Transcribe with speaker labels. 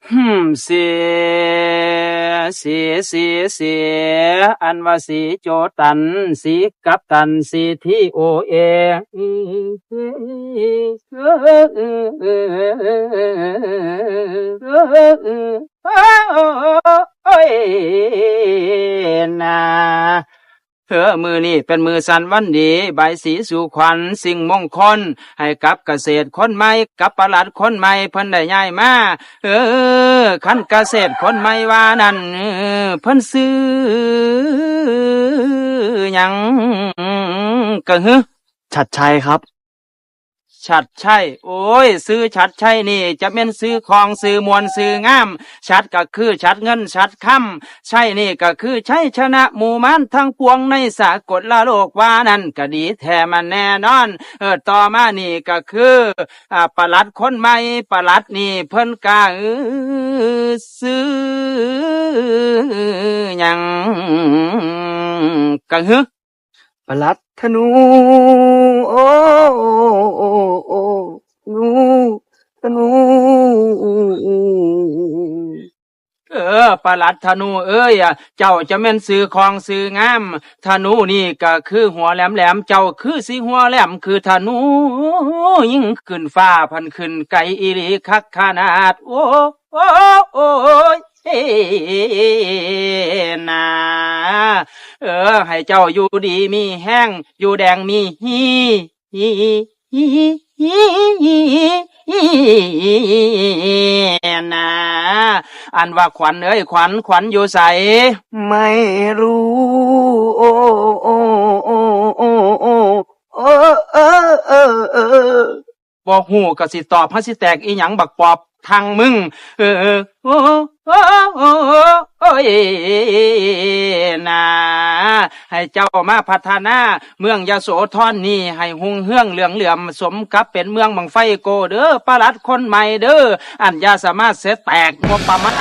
Speaker 1: เสีสีอันว่าสีโจตันสีกัปตันสีที่โอเอโอ้ยนะมือนี่เป็นมือสันวันดีใบสีสู่ขวัญสิ่งมงคลให้กับเกษตรคนใหม่กับปลัดคนใหม่เพิ่นได้ย้ายมาขั้นเกษตรคนใหม่ว่านั่นเพิ่นซื้อหยังกะ
Speaker 2: ชัดชัยครับ
Speaker 1: ชัดชัยโอ้ยซื้อชัดชัยนี่จะเป็นซื้อของซื้อมวลซื้องามชัดก็คือชัดเงินชัดคำชัยนี่ก็คือชัยชนะหมู่มารทั้งปวงในสากลโลกว่านั้นก็ดีแท้มันแน่นอนต่อมานี่ก็คือปลัดคนใหม่ปลัดนี่เพิ่นกาซื้อหยังกะ
Speaker 2: ปลัดธนูโอ้นูธนู
Speaker 1: ปลัดธนูเอ้ยเจ้าจะแม่นซื้อของซื้องามธนูนี่ก็คือหัวแหลมเจ้าคือสิหัวแหลมคือธนูยิ่งขึ้นฟ้าพันขึ้นไกลอีหลีคักขนาดโอ้ยนาให้เจ้าอยู่ดีมีแห้งอยู่แดงมีนะอันว่าขวัญเอ้ยขวัญอยู่ใส
Speaker 2: ไม่รู้โอ้
Speaker 1: บ่ฮู้ก็สิตอบให้สิแตกอีหยังบักปอบทางมึงโอ้ยนะให้เจ้ามาพัฒนาเมืองยโสธรนี่ให้หุ่งเฮืองเหลืองเหลื่อมสมกับเป็นเมืองบังไฟโกเด้อปลัดคนใหม่เด้ออันยาสามารถเสแตกงบประมาณ